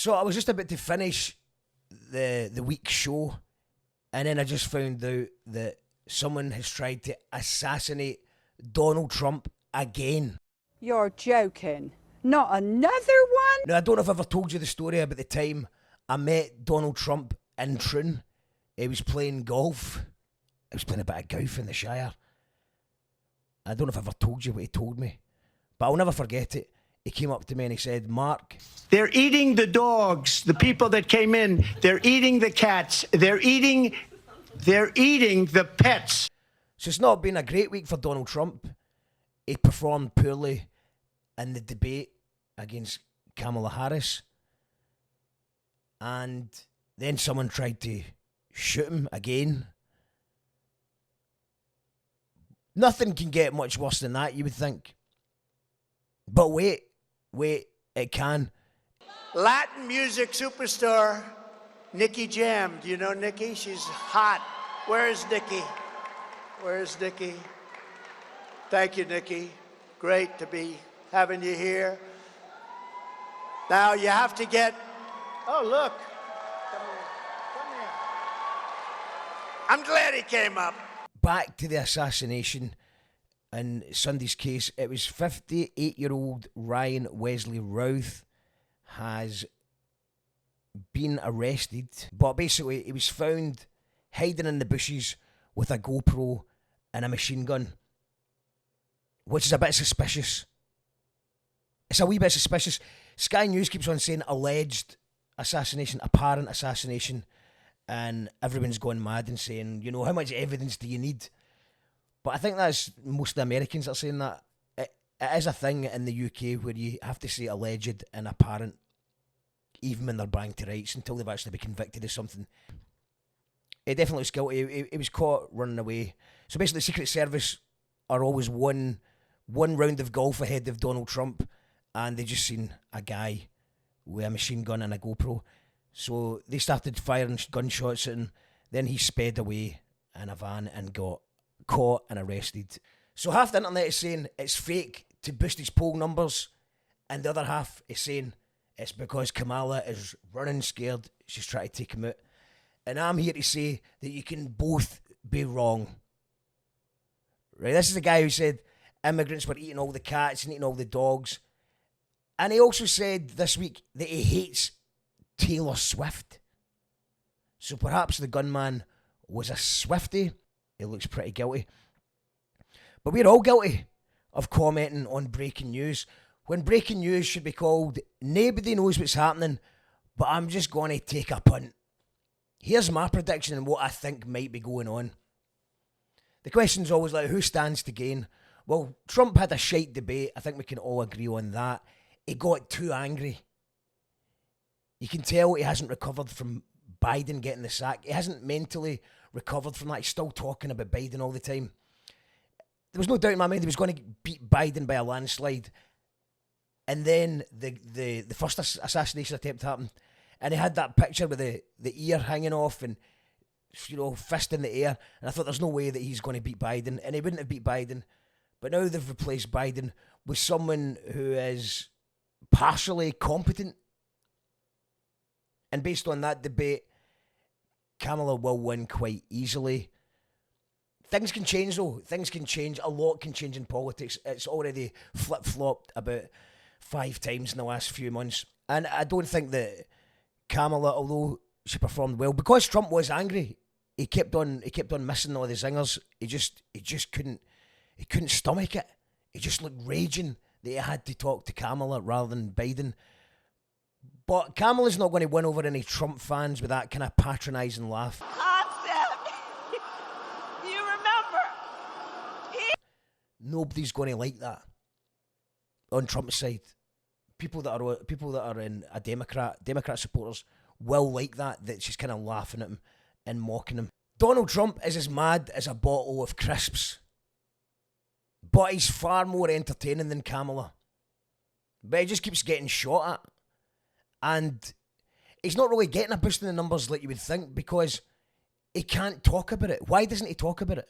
So I was just about to finish the week's show, and then I just found out that someone has tried to assassinate Donald Trump again. You're joking. Not another one? Now, I don't know if I've ever told you the story about the time I met Donald Trump in Troon. He was playing golf. He was playing a bit of golf in the Shire. I don't know if I've ever told you what he told me, but I'll never forget it. He came up to me and he said, Mark, they're eating the dogs, the people that came in. They're eating the cats. They're eating the pets. So it's not been a great week for Donald Trump. He performed poorly in the debate against Kamala Harris. And then someone tried to shoot him again. Nothing can get much worse than that, you would think. But wait, it can. Latin music superstar Nikki Jam. Do you know Nikki? She's hot. Where's Nikki? Where's Nikki? Thank you, Nikki. Great to be having you here. Now you have to get... Oh, look. Come here. Come here. I'm glad he came up. Back to the assassination. In Sunday's case, it was 58-year-old Ryan Wesley Routh has been arrested. But basically, he was found hiding in the bushes with a GoPro and a machine gun, which is a bit suspicious. It's a wee bit suspicious. Sky News keeps on saying alleged assassination, apparent assassination, and everyone's gone mad and saying, you know, how much evidence do you need? But I think that's most of the Americans that are saying that. It is a thing in the UK where you have to say alleged and apparent, even when they're bang to rights, until they've actually been convicted of something. He definitely was guilty. He was caught running away. So basically, the Secret Service are always one round of golf ahead of Donald Trump, and they just seen a guy with a machine gun and a GoPro. So they started firing gunshots at him. Then he sped away in a van and got caught and arrested. So half the internet is saying it's fake to boost his poll numbers, and the other half is saying it's because Kamala is running scared. She's trying to take him out. And I'm here to say that you can both be wrong. Right, this is the guy who said immigrants were eating all the cats and eating all the dogs. And he also said this week that he hates Taylor Swift. So perhaps the gunman was a Swiftie. He looks pretty guilty. But we're all guilty of commenting on breaking news, when breaking news should be called nobody knows what's happening, but I'm just going to take a punt. Here's my prediction and what I think might be going on. The question's always like, who stands to gain? Well, Trump had a shite debate. I think we can all agree on that. He got too angry. You can tell he hasn't recovered from Biden getting the sack. He hasn't mentally recovered from that. He's still talking about Biden all the time. There was no doubt in my mind he was going to beat Biden by a landslide. And then the first assassination attempt happened. And he had that picture with the ear hanging off and, you know, fist in the air. And I thought there's no way that he's going to beat Biden. And he wouldn't have beat Biden. But now they've replaced Biden with someone who is partially competent. And based on that debate, Kamala will win quite easily. Things can change though. Things can change. A lot can change in politics. It's already flip-flopped about 5 times in the last few months. And I don't think that Kamala, although she performed well, because Trump was angry, he kept on missing all the zingers. He just couldn't stomach it. He just looked raging that he had to talk to Kamala rather than Biden. But Kamala's not going to win over any Trump fans with that kind of patronising laugh. Concept. You remember? Nobody's going to like that on Trump's side. People that are in a Democrat supporters will like that she's kind of laughing at him and mocking him. Donald Trump is as mad as a bottle of crisps, but he's far more entertaining than Kamala. But he just keeps getting shot at. And he's not really getting a boost in the numbers like you would think because he can't talk about it. Why doesn't he talk about it?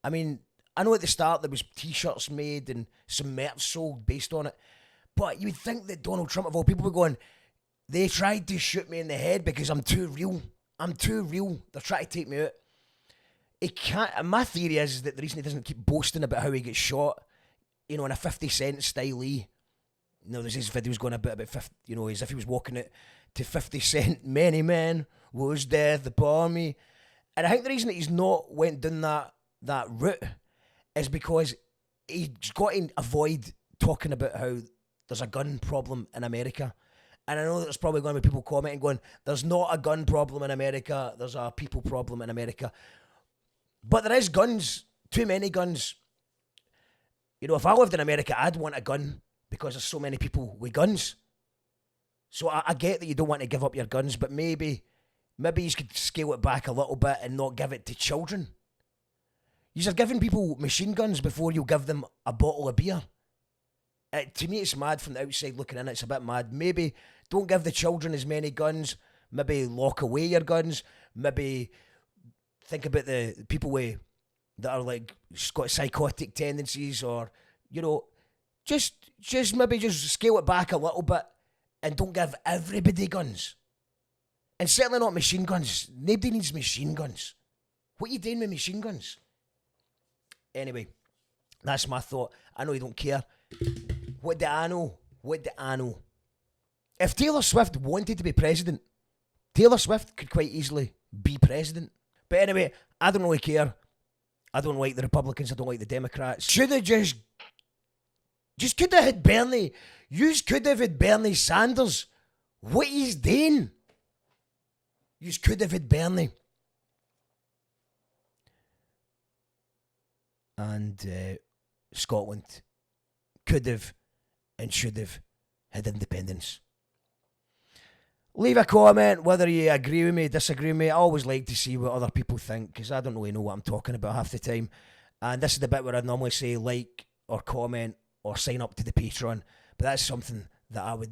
I mean, I know at the start there was t-shirts made and some merch sold based on it. But you would think that Donald Trump, of all people, would be going, They tried to shoot me in the head because I'm too real. I'm too real. They're trying to take me out. He can't. My theory is that the reason he doesn't keep boasting about how he gets shot, in a 50 Cent style, there's these videos going about 50, as if he was walking it to 50 Cent. Many men was death upon me, and I think the reason that he's not went down that route is because he's got to avoid talking about how there's a gun problem in America. And I know that there's probably going to be people commenting going, there's not a gun problem in America, there's a people problem in America. But there is guns, too many guns. If I lived in America, I'd want a gun because there's so many people with guns. So I get that you don't want to give up your guns, but maybe you could scale it back a little bit and not give it to children. You're giving people machine guns before you give them a bottle of beer. To me, it's mad from the outside looking in. It's a bit mad. Maybe don't give the children as many guns. Maybe lock away your guns. Maybe think about the people that are like got psychotic tendencies, or just maybe just scale it back a little bit and don't give everybody guns. And certainly not machine guns. Nobody needs machine guns. What are you doing with machine guns? Anyway, that's my thought. I know you don't care. What do I know? If Taylor Swift wanted to be president, Taylor Swift could quite easily be president. But anyway, I don't really care. I don't like the Republicans. I don't like the Democrats. Should have just could have had Bernie. You could have had Bernie Sanders. What he's doing? You could have had Bernie. And Scotland could have and should have had independence. Leave a comment whether you agree with me, disagree with me. I always like to see what other people think because I don't really know what I'm talking about half the time. And this is the bit where I normally say like or comment or sign up to the Patreon. But that's something that I would